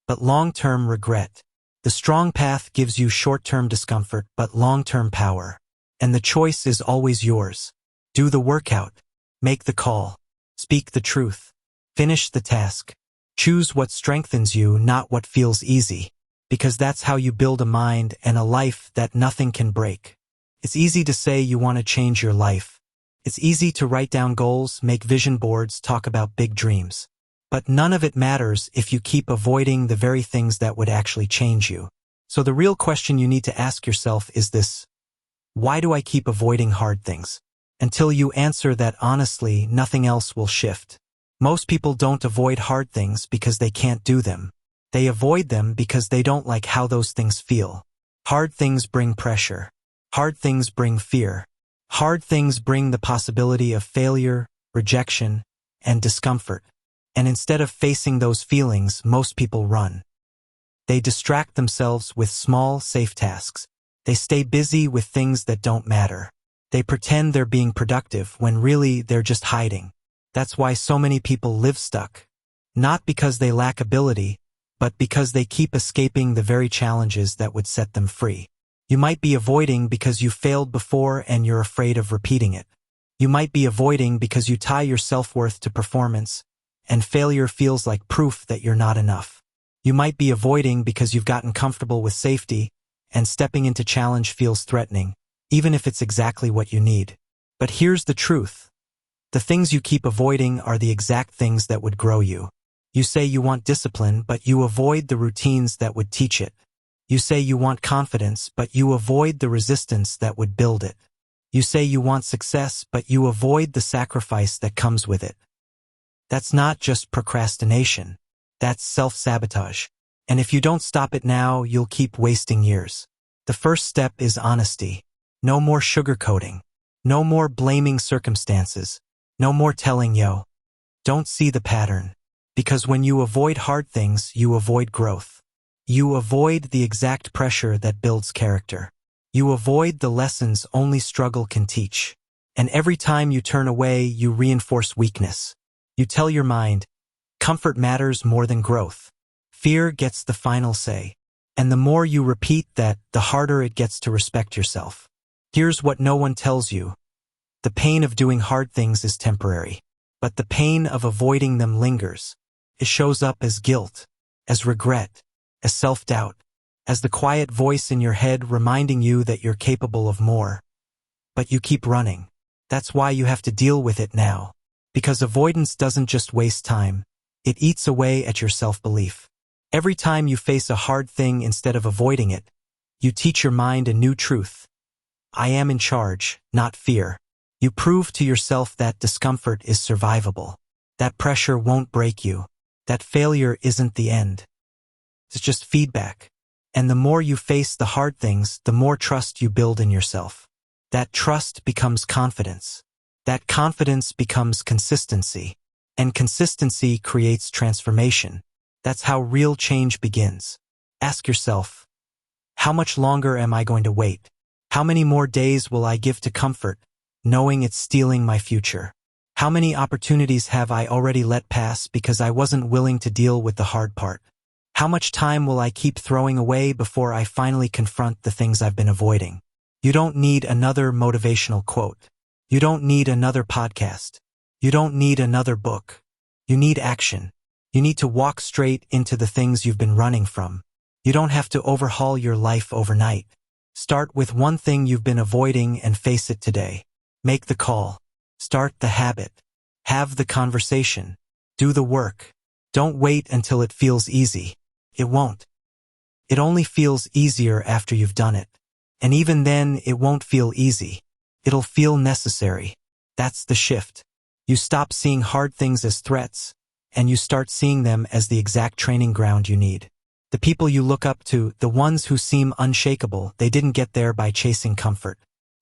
but long-term regret. The strong path gives you short-term discomfort, but long-term power. And the choice is always yours. Do the workout. Make the call. Speak the truth. Finish the task. Choose what strengthens you, not what feels easy. Because that's how you build a mind and a life that nothing can break. It's easy to say you want to change your life. It's easy to write down goals, make vision boards, talk about big dreams. But none of it matters if you keep avoiding the very things that would actually change you. So the real question you need to ask yourself is this: why do I keep avoiding hard things? Until you answer that honestly, nothing else will shift. Most people don't avoid hard things because they can't do them. They avoid them because they don't like how those things feel. Hard things bring pressure. Hard things bring fear. Hard things bring the possibility of failure, rejection, and discomfort. And instead of facing those feelings, most people run. They distract themselves with small, safe tasks. They stay busy with things that don't matter. They pretend they're being productive when really they're just hiding. That's why so many people live stuck. Not because they lack ability, but because they keep escaping the very challenges that would set them free. You might be avoiding because you failed before and you're afraid of repeating it. You might be avoiding because you tie your self-worth to performance, and failure feels like proof that you're not enough. You might be avoiding because you've gotten comfortable with safety, and stepping into challenge feels threatening, even if it's exactly what you need. But here's the truth. The things you keep avoiding are the exact things that would grow you. You say you want discipline, but you avoid the routines that would teach it. You say you want confidence, but you avoid the resistance that would build it. You say you want success, but you avoid the sacrifice that comes with it. That's not just procrastination. That's self-sabotage. And if you don't stop it now, you'll keep wasting years. The first step is honesty. No more sugarcoating. No more blaming circumstances. No more telling yo. Don't see the pattern. Because when you avoid hard things, you avoid growth. You avoid the exact pressure that builds character. You avoid the lessons only struggle can teach. And every time you turn away, you reinforce weakness. You tell your mind, comfort matters more than growth. Fear gets the final say. And the more you repeat that, the harder it gets to respect yourself. Here's what no one tells you. The pain of doing hard things is temporary. But the pain of avoiding them lingers. It shows up as guilt, as regret, as self-doubt, as the quiet voice in your head reminding you that you're capable of more. But you keep running. That's why you have to deal with it now. Because avoidance doesn't just waste time. It eats away at your self-belief. Every time you face a hard thing instead of avoiding it, you teach your mind a new truth. I am in charge, not fear. You prove to yourself that discomfort is survivable. That pressure won't break you. That failure isn't the end. It's just feedback. And the more you face the hard things, the more trust you build in yourself. That trust becomes confidence. That confidence becomes consistency. And consistency creates transformation. That's how real change begins. Ask yourself, how much longer am I going to wait? How many more days will I give to comfort, knowing it's stealing my future? How many opportunities have I already let pass because I wasn't willing to deal with the hard part? How much time will I keep throwing away before I finally confront the things I've been avoiding? You don't need another motivational quote. You don't need another podcast. You don't need another book. You need action. You need to walk straight into the things you've been running from. You don't have to overhaul your life overnight. Start with one thing you've been avoiding and face it today. Make the call. Start the habit. Have the conversation. Do the work. Don't wait until it feels easy. It won't. It only feels easier after you've done it. And even then, it won't feel easy. It'll feel necessary. That's the shift. You stop seeing hard things as threats, and you start seeing them as the exact training ground you need. The people you look up to, the ones who seem unshakable, they didn't get there by chasing comfort.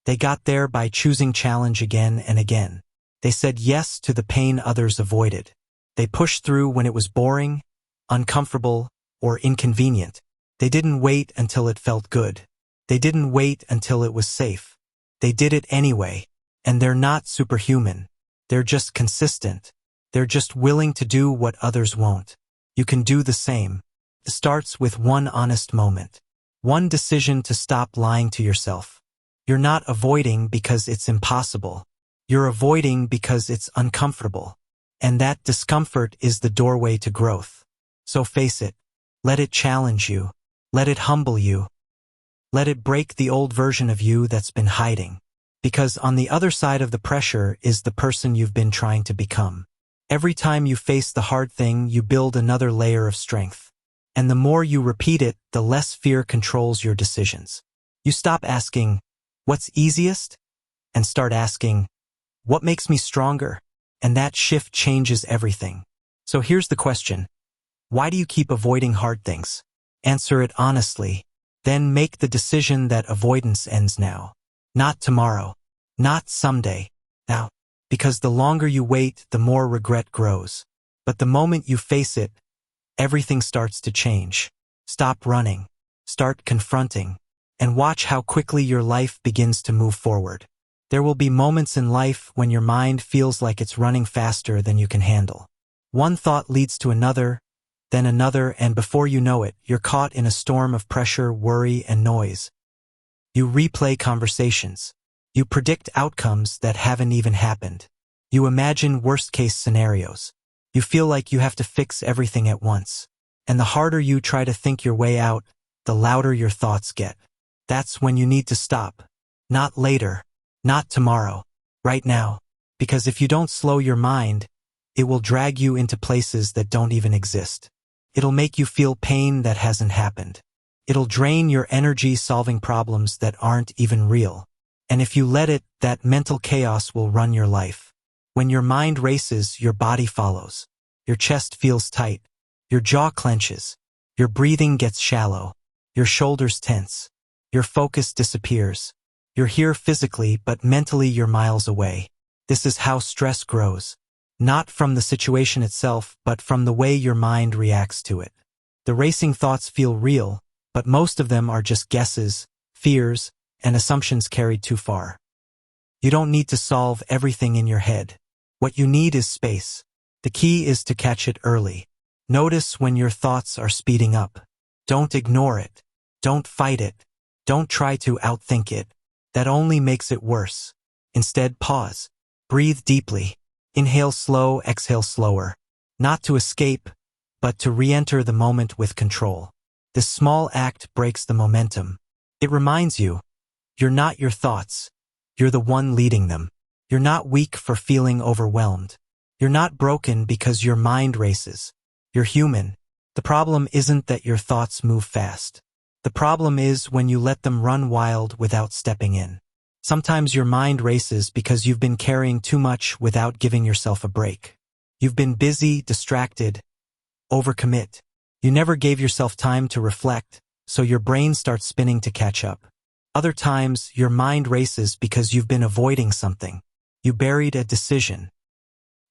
They got there by choosing challenge again and again. They said yes to the pain others avoided. They pushed through when it was boring, uncomfortable, or inconvenient. They didn't wait until it felt good. They didn't wait until it was safe. They did it anyway. And they're not superhuman. They're just consistent. They're just willing to do what others won't. You can do the same. It starts with one honest moment. One decision to stop lying to yourself. You're not avoiding because it's impossible. You're avoiding because it's uncomfortable. And that discomfort is the doorway to growth. So face it. Let it challenge you. Let it humble you. Let it break the old version of you that's been hiding. Because on the other side of the pressure is the person you've been trying to become. Every time you face the hard thing, you build another layer of strength. And the more you repeat it, the less fear controls your decisions. You stop asking, what's easiest? And start asking, what makes me stronger? And that shift changes everything. So here's the question. Why do you keep avoiding hard things? Answer it honestly. Then make the decision that avoidance ends now. Not tomorrow. Not someday. Now. Because the longer you wait, the more regret grows. But the moment you face it, everything starts to change. Stop running. Start confronting. And watch how quickly your life begins to move forward. There will be moments in life when your mind feels like it's running faster than you can handle. One thought leads to another, then another, and before you know it, you're caught in a storm of pressure, worry, and noise. You replay conversations. You predict outcomes that haven't even happened. You imagine worst-case scenarios. You feel like you have to fix everything at once. And the harder you try to think your way out, the louder your thoughts get. That's when you need to stop. Not later. Not tomorrow. Right now. Because if you don't slow your mind, it will drag you into places that don't even exist. It'll make you feel pain that hasn't happened. It'll drain your energy solving problems that aren't even real. And if you let it, that mental chaos will run your life. When your mind races, your body follows. Your chest feels tight. Your jaw clenches. Your breathing gets shallow. Your shoulders tense. Your focus disappears. You're here physically, but mentally you're miles away. This is how stress grows. Not from the situation itself, but from the way your mind reacts to it. The racing thoughts feel real, but most of them are just guesses, fears, and assumptions carried too far. You don't need to solve everything in your head. What you need is space. The key is to catch it early. Notice when your thoughts are speeding up. Don't ignore it. Don't fight it. Don't try to outthink it. That only makes it worse. Instead, pause. Breathe deeply. Inhale slow, exhale slower. Not to escape, but to re-enter the moment with control. This small act breaks the momentum. It reminds you, you're not your thoughts. You're the one leading them. You're not weak for feeling overwhelmed. You're not broken because your mind races. You're human. The problem isn't that your thoughts move fast. The problem is when you let them run wild without stepping in. Sometimes your mind races because you've been carrying too much without giving yourself a break. You've been busy, distracted, overcommit. You never gave yourself time to reflect, so your brain starts spinning to catch up. Other times, your mind races because you've been avoiding something. You buried a decision.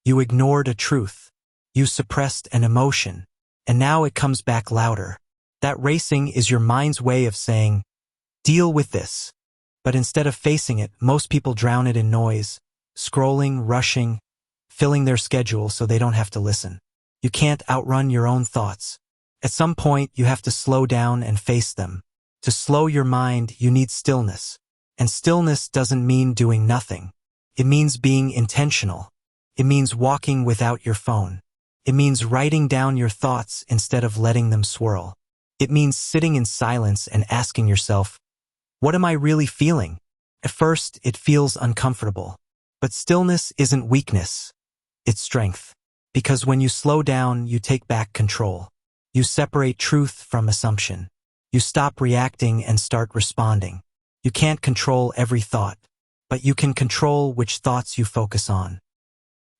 You ignored a truth. You suppressed an emotion. And now it comes back louder. That racing is your mind's way of saying, deal with this. But instead of facing it, most people drown it in noise, scrolling, rushing, filling their schedule so they don't have to listen. You can't outrun your own thoughts. At some point, you have to slow down and face them. To slow your mind, you need stillness. And stillness doesn't mean doing nothing. It means being intentional. It means walking without your phone. It means writing down your thoughts instead of letting them swirl. It means sitting in silence and asking yourself, what am I really feeling? At first, it feels uncomfortable. But stillness isn't weakness. It's strength. Because when you slow down, you take back control. You separate truth from assumption. You stop reacting and start responding. You can't control every thought, but you can control which thoughts you focus on.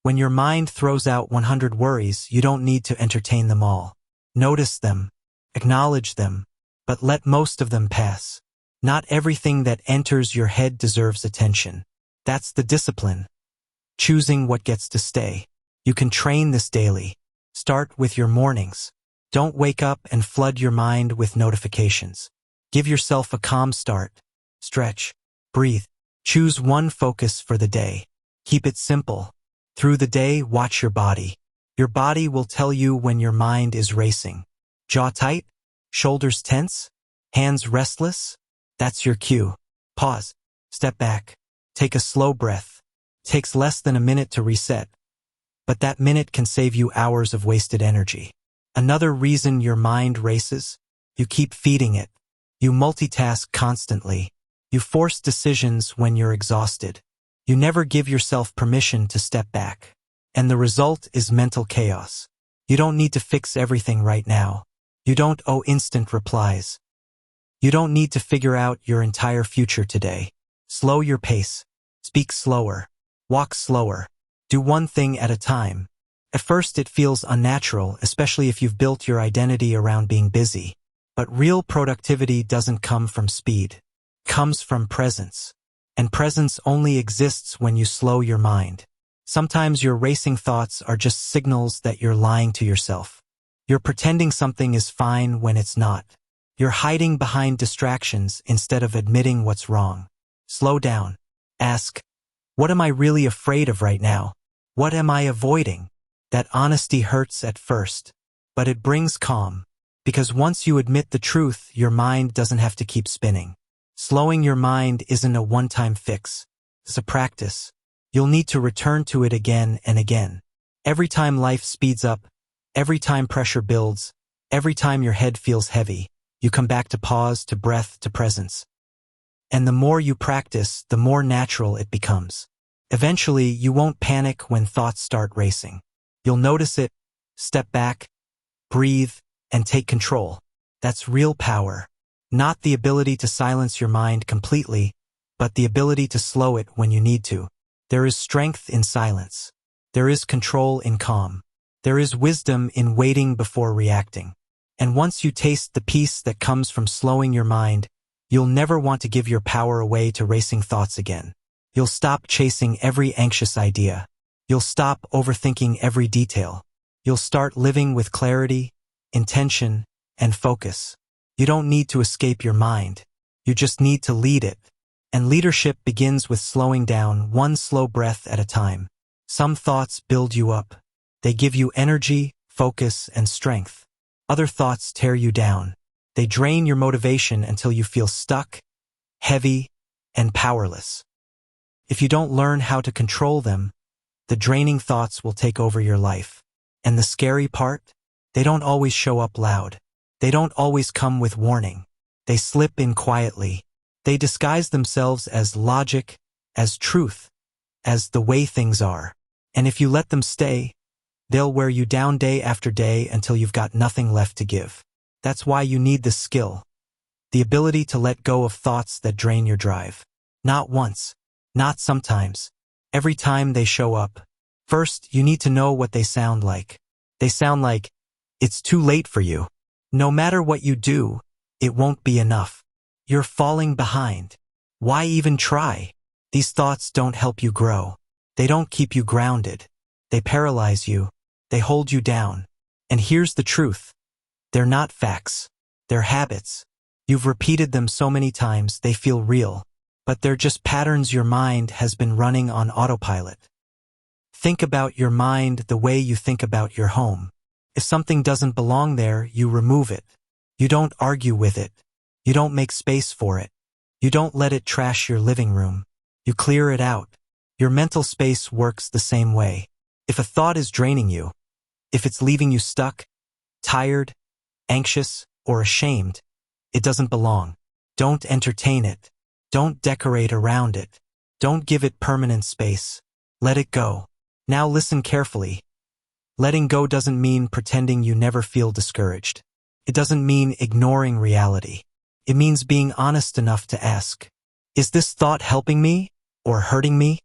When your mind throws out 100 worries, you don't need to entertain them all. Notice them, acknowledge them, but let most of them pass. Not everything that enters your head deserves attention. That's the discipline. Choosing what gets to stay. You can train this daily. Start with your mornings. Don't wake up and flood your mind with notifications. Give yourself a calm start. Stretch. Breathe. Choose one focus for the day. Keep it simple. Through the day, watch your body. Your body will tell you when your mind is racing. Jaw tight? Shoulders tense? Hands restless? That's your cue. Pause. Step back. Take a slow breath. Takes less than a minute to reset. But that minute can save you hours of wasted energy. Another reason your mind races? You keep feeding it. You multitask constantly. You force decisions when you're exhausted. You never give yourself permission to step back. And the result is mental chaos. You don't need to fix everything right now. You don't owe instant replies. You don't need to figure out your entire future today. Slow your pace. Speak slower. Walk slower. Do one thing at a time. At first it feels unnatural, especially if you've built your identity around being busy. But real productivity doesn't come from speed. It comes from presence. And presence only exists when you slow your mind. Sometimes your racing thoughts are just signals that you're lying to yourself. You're pretending something is fine when it's not. You're hiding behind distractions instead of admitting what's wrong. Slow down. Ask, What am I really afraid of right now? What am I avoiding? That honesty hurts at first, but it brings calm. Because once you admit the truth, your mind doesn't have to keep spinning. Slowing your mind isn't a one-time fix. It's a practice. You'll need to return to it again and again. Every time life speeds up, every time pressure builds, every time your head feels heavy, you come back to pause, to breath, to presence. And the more you practice, the more natural it becomes. Eventually, you won't panic when thoughts start racing. You'll notice it, step back, breathe, and take control. That's real power. Not the ability to silence your mind completely, but the ability to slow it when you need to. There is strength in silence. There is control in calm. There is wisdom in waiting before reacting. And once you taste the peace that comes from slowing your mind, you'll never want to give your power away to racing thoughts again. You'll stop chasing every anxious idea. You'll stop overthinking every detail. You'll start living with clarity, intention, and focus. You don't need to escape your mind. You just need to lead it. And leadership begins with slowing down, one slow breath at a time. Some thoughts build you up. They give you energy, focus, and strength. Other thoughts tear you down. They drain your motivation until you feel stuck, heavy, and powerless. If you don't learn how to control them, the draining thoughts will take over your life. And the scary part? They don't always show up loud. They don't always come with warning. They slip in quietly. They disguise themselves as logic, as truth, as the way things are. And if you let them stay, they'll wear you down day after day until you've got nothing left to give. That's why you need the skill. The ability to let go of thoughts that drain your drive. Not once. Not sometimes. Every time they show up. First, you need to know what they sound like. They sound like, it's too late for you. No matter what you do, it won't be enough. You're falling behind. Why even try? These thoughts don't help you grow. They don't keep you grounded. They paralyze you. They hold you down. And here's the truth. They're not facts. They're habits. You've repeated them so many times they feel real. But they're just patterns your mind has been running on autopilot. Think about your mind the way you think about your home. If something doesn't belong there, you remove it. You don't argue with it. You don't make space for it. You don't let it trash your living room. You clear it out. Your mental space works the same way. If a thought is draining you, if it's leaving you stuck, tired, anxious, or ashamed, it doesn't belong. Don't entertain it. Don't decorate around it. Don't give it permanent space. Let it go. Now listen carefully. Letting go doesn't mean pretending you never feel discouraged. It doesn't mean ignoring reality. It means being honest enough to ask, is this thought helping me or hurting me?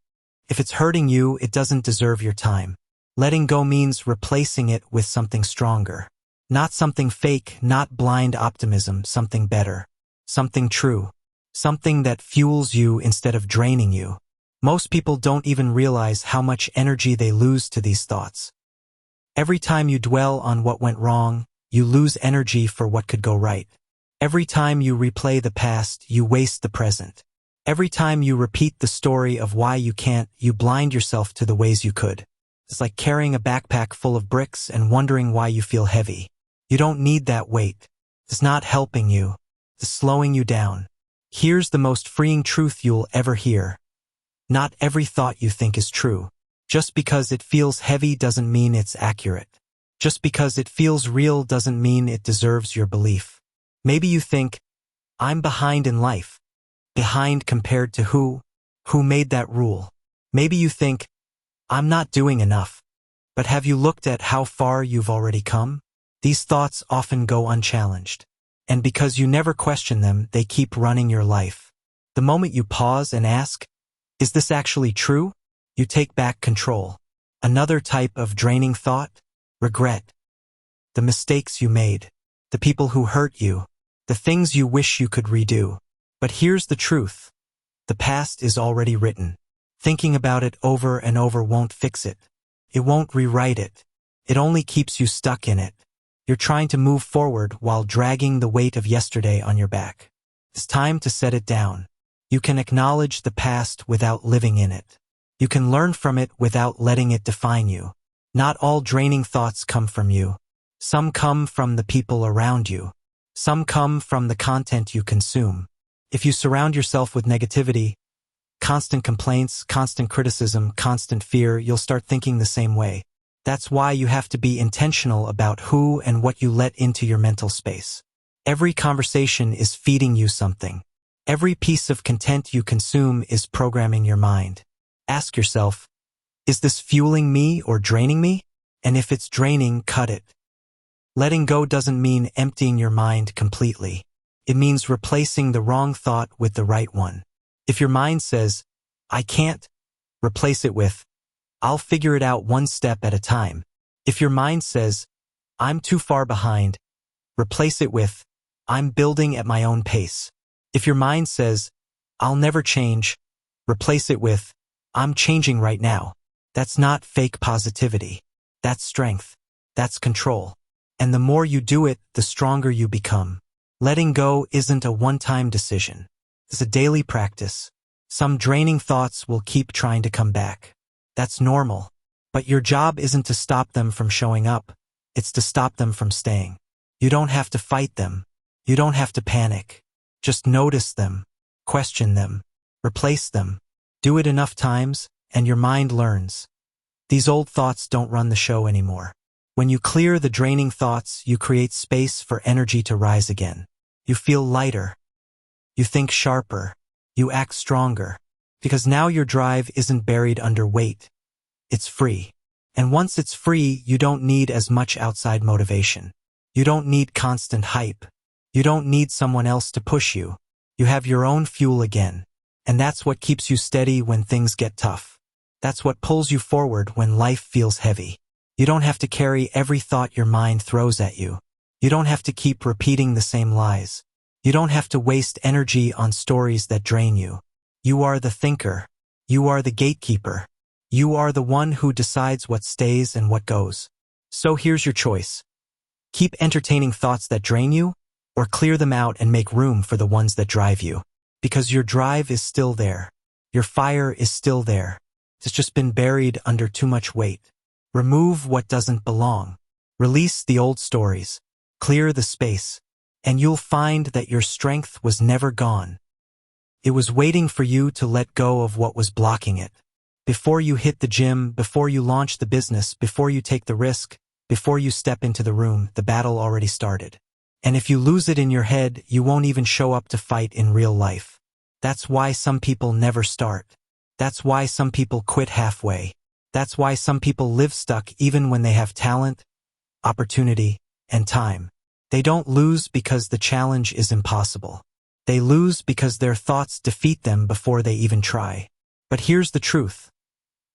If it's hurting you, it doesn't deserve your time. Letting go means replacing it with something stronger. Not something fake, not blind optimism, something better. Something true. Something that fuels you instead of draining you. Most people don't even realize how much energy they lose to these thoughts. Every time you dwell on what went wrong, you lose energy for what could go right. Every time you replay the past, you waste the present. Every time you repeat the story of why you can't, you blind yourself to the ways you could. It's like carrying a backpack full of bricks and wondering why you feel heavy. You don't need that weight. It's not helping you. It's slowing you down. Here's the most freeing truth you'll ever hear. Not every thought you think is true. Just because it feels heavy doesn't mean it's accurate. Just because it feels real doesn't mean it deserves your belief. Maybe you think, I'm behind in life. Behind compared to who? Who made that rule? Maybe you think, I'm not doing enough. But have you looked at how far you've already come? These thoughts often go unchallenged. And because you never question them, they keep running your life. The moment you pause and ask, is this actually true? You take back control. Another type of draining thought? Regret. The mistakes you made. The people who hurt you. The things you wish you could redo. But here's the truth. The past is already written. Thinking about it over and over won't fix it. It won't rewrite it. It only keeps you stuck in it. You're trying to move forward while dragging the weight of yesterday on your back. It's time to set it down. You can acknowledge the past without living in it. You can learn from it without letting it define you. Not all draining thoughts come from you. Some come from the people around you. Some come from the content you consume. If you surround yourself with negativity, constant complaints, constant criticism, constant fear, you'll start thinking the same way. That's why you have to be intentional about who and what you let into your mental space. Every conversation is feeding you something. Every piece of content you consume is programming your mind. Ask yourself, is this fueling me or draining me? And if it's draining, cut it. Letting go doesn't mean emptying your mind completely. It means replacing the wrong thought with the right one. If your mind says, I can't, replace it with, I'll figure it out one step at a time. If your mind says, I'm too far behind, replace it with, I'm building at my own pace. If your mind says, I'll never change, replace it with, I'm changing right now. That's not fake positivity. That's strength. That's control. And the more you do it, the stronger you become. Letting go isn't a one-time decision. It's a daily practice. Some draining thoughts will keep trying to come back. That's normal. But your job isn't to stop them from showing up. It's to stop them from staying. You don't have to fight them. You don't have to panic. Just notice them. Question them. Replace them. Do it enough times, and your mind learns. These old thoughts don't run the show anymore. When you clear the draining thoughts, you create space for energy to rise again. You feel lighter. You think sharper. You act stronger. Because now your drive isn't buried under weight. It's free. And once it's free, you don't need as much outside motivation. You don't need constant hype. You don't need someone else to push you. You have your own fuel again. And that's what keeps you steady when things get tough. That's what pulls you forward when life feels heavy. You don't have to carry every thought your mind throws at you. You don't have to keep repeating the same lies. You don't have to waste energy on stories that drain you. You are the thinker. You are the gatekeeper. You are the one who decides what stays and what goes. So here's your choice. Keep entertaining thoughts that drain you, or clear them out and make room for the ones that drive you. Because your drive is still there. Your fire is still there. It's just been buried under too much weight. Remove what doesn't belong. Release the old stories. Clear the space. And you'll find that your strength was never gone. It was waiting for you to let go of what was blocking it. Before you hit the gym, before you launch the business, before you take the risk, before you step into the room, the battle already started. And if you lose it in your head, you won't even show up to fight in real life. That's why some people never start. That's why some people quit halfway. That's why some people live stuck even when they have talent, opportunity, and time. They don't lose because the challenge is impossible. They lose because their thoughts defeat them before they even try. But here's the truth.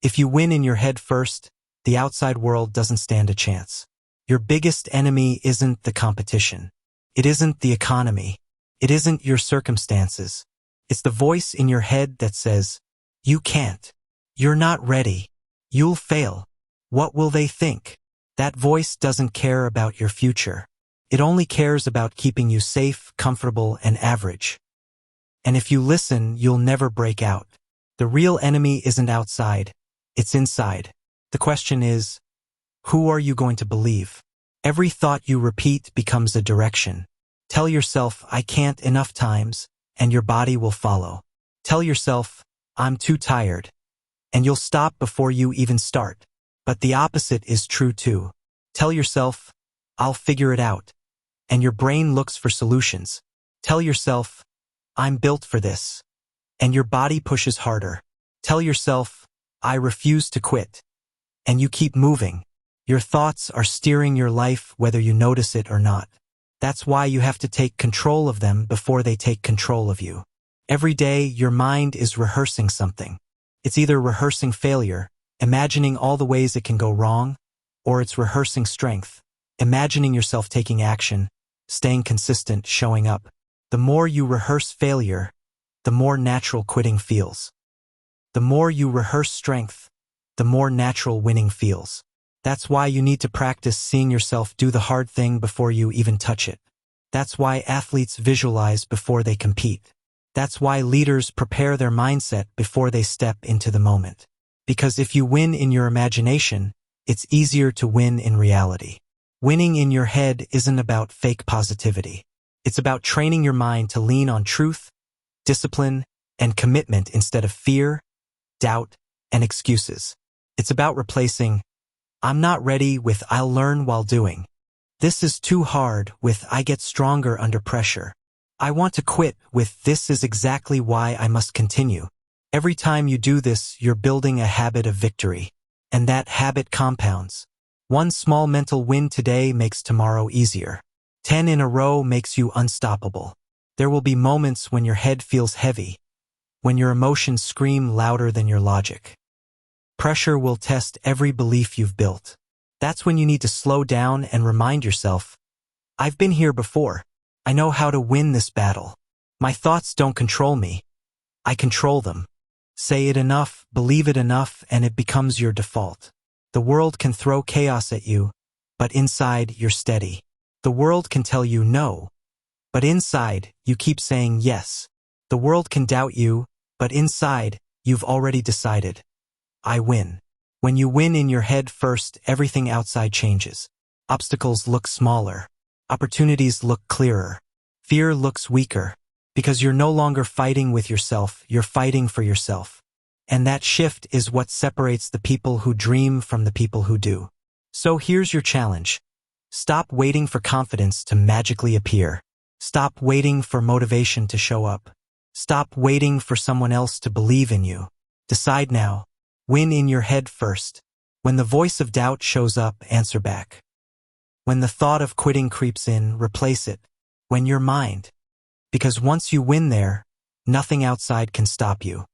If you win in your head first, the outside world doesn't stand a chance. Your biggest enemy isn't the competition. It isn't the economy. It isn't your circumstances. It's the voice in your head that says, you can't. You're not ready. You'll fail. What will they think? That voice doesn't care about your future. It only cares about keeping you safe, comfortable, and average. And if you listen, you'll never break out. The real enemy isn't outside. It's inside. The question is, who are you going to believe? Every thought you repeat becomes a direction. Tell yourself, I can't enough times, and your body will follow. Tell yourself, I'm too tired, and you'll stop before you even start. But the opposite is true too. Tell yourself, I'll figure it out, and your brain looks for solutions. Tell yourself, I'm built for this, and your body pushes harder. Tell yourself, I refuse to quit, and you keep moving. Your thoughts are steering your life whether you notice it or not. That's why you have to take control of them before they take control of you. Every day, your mind is rehearsing something. It's either rehearsing failure, imagining all the ways it can go wrong, or it's rehearsing strength, imagining yourself taking action, staying consistent, showing up. The more you rehearse failure, the more natural quitting feels. The more you rehearse strength, the more natural winning feels. That's why you need to practice seeing yourself do the hard thing before you even touch it. That's why athletes visualize before they compete. That's why leaders prepare their mindset before they step into the moment. Because if you win in your imagination, it's easier to win in reality. Winning in your head isn't about fake positivity. It's about training your mind to lean on truth, discipline, and commitment instead of fear, doubt, and excuses. It's about replacing, "I'm not ready" with "I'll learn while doing." "This is too hard" with "I get stronger under pressure." "I want to quit" with "This is exactly why I must continue." Every time you do this, you're building a habit of victory. And that habit compounds. One small mental win today makes tomorrow easier. 10 in a row makes you unstoppable. There will be moments when your head feels heavy, when your emotions scream louder than your logic. Pressure will test every belief you've built. That's when you need to slow down and remind yourself, "I've been here before. I know how to win this battle. My thoughts don't control me. I control them." Say it enough, believe it enough, and it becomes your default. The world can throw chaos at you, but inside you're steady. The world can tell you no, but inside you keep saying yes. The world can doubt you, but inside you've already decided, "I win." When you win in your head first, everything outside changes. Obstacles look smaller. Opportunities look clearer. Fear looks weaker. Because you're no longer fighting with yourself, you're fighting for yourself. And that shift is what separates the people who dream from the people who do. So here's your challenge. Stop waiting for confidence to magically appear. Stop waiting for motivation to show up. Stop waiting for someone else to believe in you. Decide now. Win in your head first. When the voice of doubt shows up, answer back. When the thought of quitting creeps in, replace it. When your mind. Because once you win there, nothing outside can stop you.